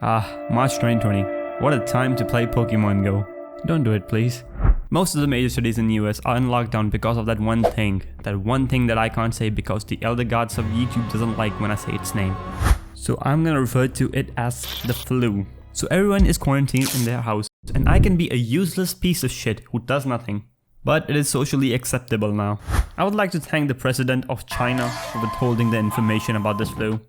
March 2020. What a time to play Pokemon Go. Don't do it, please. Most of the major cities in the US are in lockdown because of that one thing. That one thing that I can't say because the elder gods of YouTube doesn't like when I say its name. So I'm gonna refer to it as the flu. So everyone is quarantined in their house, and I can be a useless piece of shit who does nothing. But it is socially acceptable now. I would like to thank the president of China for withholding the information about this flu.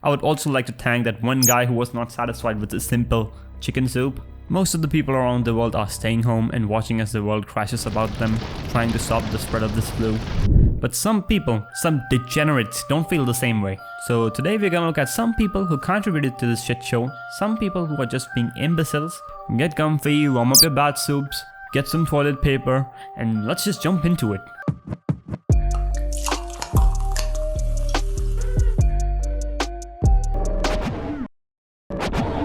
I would also like to thank that one guy who was not satisfied with a simple chicken soup. Most of the people around the world are staying home and watching as the world crashes about them, trying to stop the spread of this flu. But some people, some degenerates, don't feel the same way. So today we're gonna look at some people who contributed to this shit show, some people who are just being imbeciles. Get comfy, warm up your bath soups, get some toilet paper, and let's just jump into it.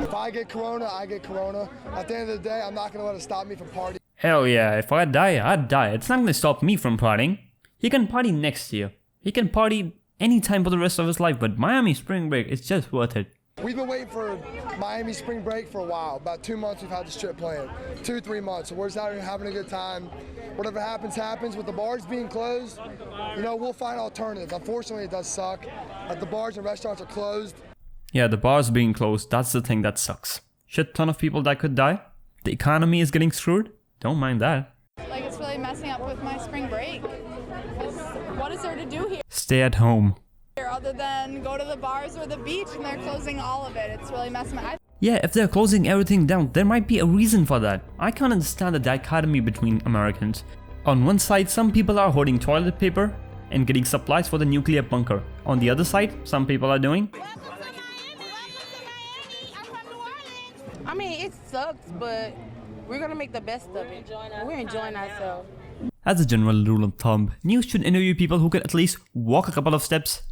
If I get corona, I get corona. At the end of the day, I'm not gonna let it stop me from partying. Hell yeah, if I die, I'd die. It's not gonna stop me from partying. He can party next year. He can party anytime for the rest of his life, but Miami spring break is just worth it. We've been waiting for Miami spring break for a while. About 2 months we've had this trip planned. 2-3 months. So we're just out here having a good time. Whatever happens, happens. With the bars being closed, you know, we'll find alternatives. Unfortunately, it does suck. The bars and restaurants are closed. Yeah, the bars being closed, that's the thing that sucks. Shit ton of people that could die. The economy is getting screwed. Don't mind that. Like, it's really messing up with my spring break. What is there to do here? Stay at home. Other than go to the bars or the beach, and they're closing all of it. It's really messing me up. Yeah, if they're closing everything down, there might be a reason for that. I can't understand the dichotomy between Americans. On one side, some people are hoarding toilet paper and getting supplies for the nuclear bunker. On the other side, some people are doing... I mean, it sucks, but we're gonna make the best of it. We're enjoying ourselves. As a general rule of thumb, news should interview people who can at least walk a couple of steps.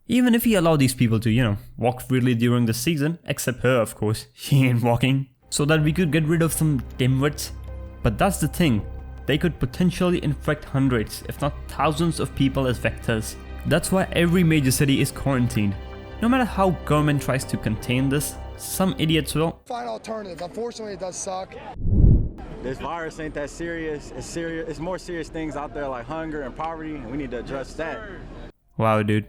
Even if we allow these people to, walk freely during the season, except her of course, she ain't walking, so that we could get rid of some dimwits. But that's the thing, they could potentially infect hundreds, if not thousands of people as vectors. That's why every major city is quarantined. No matter how government tries to contain this, some idiots will Find alternatives. Unfortunately, it does suck. This virus ain't that serious. It's serious. It's more serious things out there like hunger and poverty, and we need to address that. Wow, dude.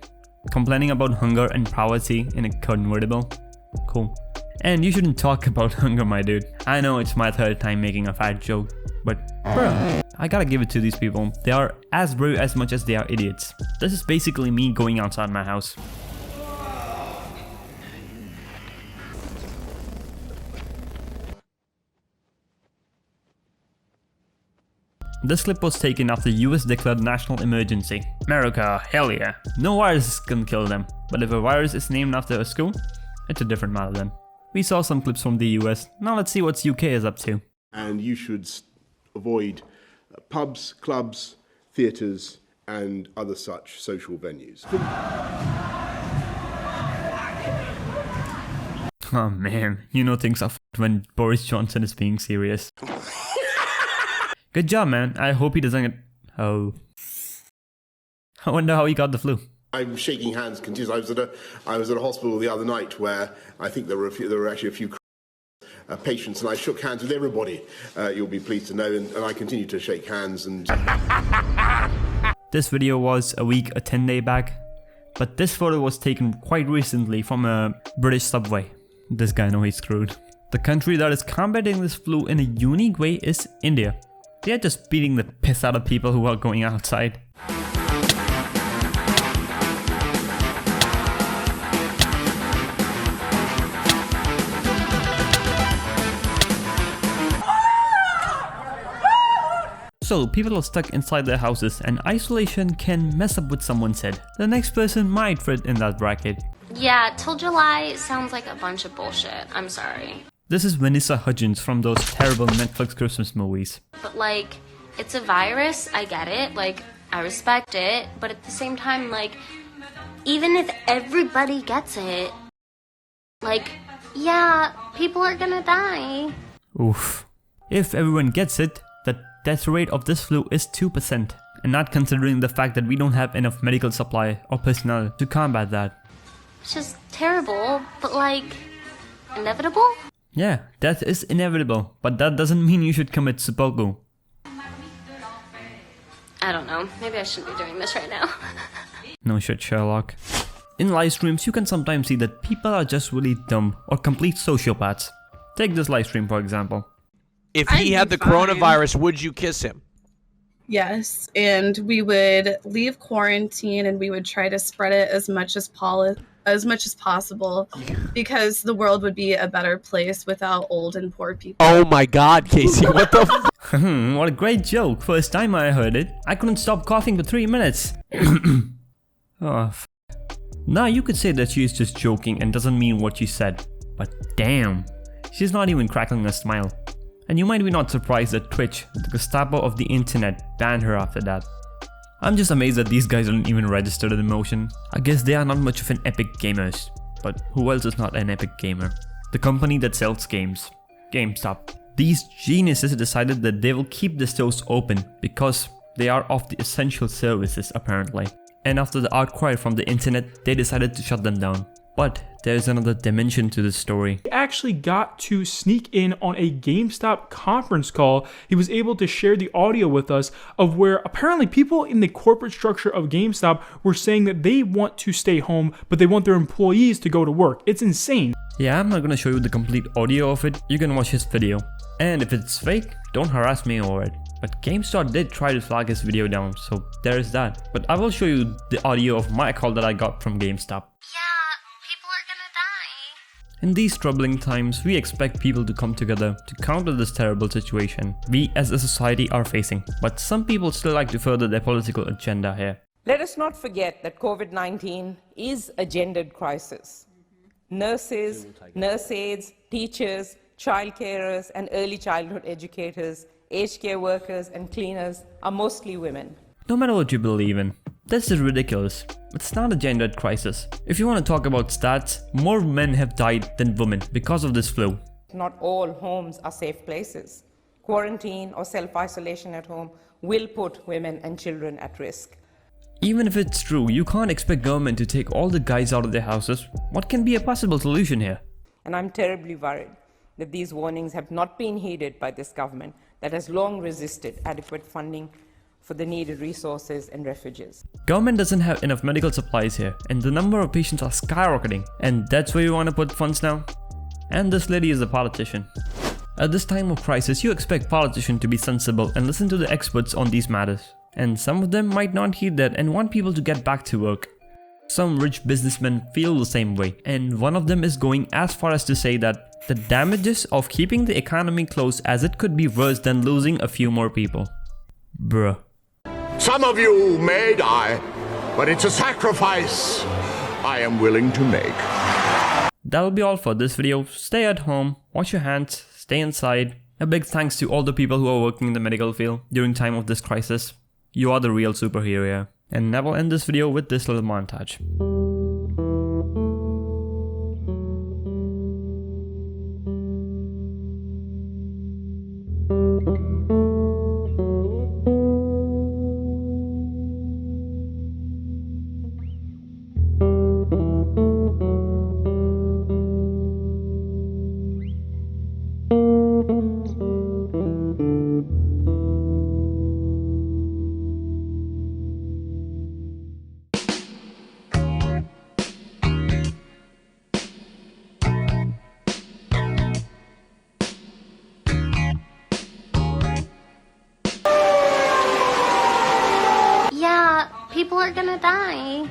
Complaining about hunger and poverty in a convertible? Cool. And you shouldn't talk about hunger, my dude. I know it's my third time making a fat joke, but bro, I gotta give it to these people. They are as brave as much as they are idiots. This is basically me going outside my house. This clip was taken after the US declared national emergency. America, hell yeah. No virus can kill them. But if a virus is named after a school, it's a different matter then. We saw some clips from the US. Now let's see what UK is up to. And you should avoid pubs, clubs, theatres and other such social venues. Oh man, things are f***ed when Boris Johnson is being serious. Good job, man. I hope he doesn't get... Oh. I wonder how he got the flu. I'm shaking hands continuously. I was at a hospital the other night where I think there were actually a few patients, and I shook hands with everybody. You'll be pleased to know, and I continue to shake hands. And this video was a week, a 10-day back, but this photo was taken quite recently from a British subway. This guy knows he's screwed. The country that is combating this flu in a unique way is India. They are just beating the piss out of people who are going outside. So, people are stuck inside their houses and isolation can mess up with someone's head. The next person might fit in that bracket. Yeah, till July sounds like a bunch of bullshit. I'm sorry. This is Vanessa Hudgens from those terrible Netflix Christmas movies. But like, it's a virus, I get it, like, I respect it, but at the same time, like, even if everybody gets it, like, yeah, people are gonna die. Oof. If everyone gets it, the death rate of this flu is 2%, and not considering the fact that we don't have enough medical supply or personnel to combat that. It's just terrible, but like, inevitable? Yeah, death is inevitable, but that doesn't mean you should commit seppuku. I don't know. Maybe I shouldn't be doing this right now. No shit, Sherlock. In live streams, you can sometimes see that people are just really dumb or complete sociopaths. Take this live stream for example. If he had the coronavirus, would you kiss him? Yes, and we would leave quarantine and we would try to spread it as much as possible because the world would be a better place without old and poor people. Oh my God, Casey, what the f- What a great joke. First time I heard it, I couldn't stop coughing for 3 minutes. Oh, f. Now you could say that she is just joking and doesn't mean what she said. But damn, she's not even cracking a smile. And you might be not surprised that Twitch, the Gestapo of the internet, banned her after that. I'm just amazed that these guys don't even register the emotion. I guess they are not much of an epic gamers. But who else is not an epic gamer? The company that sells games. GameStop. These geniuses decided that they will keep the stores open because they are of the essential services apparently. And after the outcry from the internet, they decided to shut them down. But there's another dimension to this story. He actually got to sneak in on a GameStop conference call. He was able to share the audio with us of where apparently people in the corporate structure of GameStop were saying that they want to stay home, but they want their employees to go to work. It's insane. Yeah, I'm not gonna show you the complete audio of it. You can watch his video. And if it's fake, don't harass me over it. But GameStop did try to flag his video down, so there is that. But I will show you the audio of my call that I got from GameStop. In these troubling times, we expect people to come together to counter this terrible situation we as a society are facing. But some people still like to further their political agenda here. Let us not forget that COVID-19 is a gendered crisis. Nurses, nurse aides, teachers, child carers and early childhood educators, aged care workers and cleaners are mostly women. No matter what you believe in, this is ridiculous. It's not a gendered crisis. If you want to talk about stats, more men have died than women because of this flu. Not all homes are safe places. Quarantine or self-isolation at home will put women and children at risk. Even if it's true, you can't expect government to take all the guys out of their houses. What can be a possible solution here? And I'm terribly worried that these warnings have not been heeded by this government that has long resisted adequate funding for the needed resources and refuges. Government doesn't have enough medical supplies here, and the number of patients are skyrocketing, and that's where you want to put funds now? And this lady is a politician. At this time of crisis, you expect politicians to be sensible and listen to the experts on these matters. And some of them might not heed that and want people to get back to work. Some rich businessmen feel the same way, and one of them is going as far as to say that the damages of keeping the economy closed as it could be worse than losing a few more people. Bruh. Some of you may die, but it's a sacrifice I am willing to make. That'll be all for this video. Stay at home, wash your hands, stay inside. A big thanks to all the people who are working in the medical field during time of this crisis. You are the real superhero here. And I will end this video with this little montage. People are gonna die.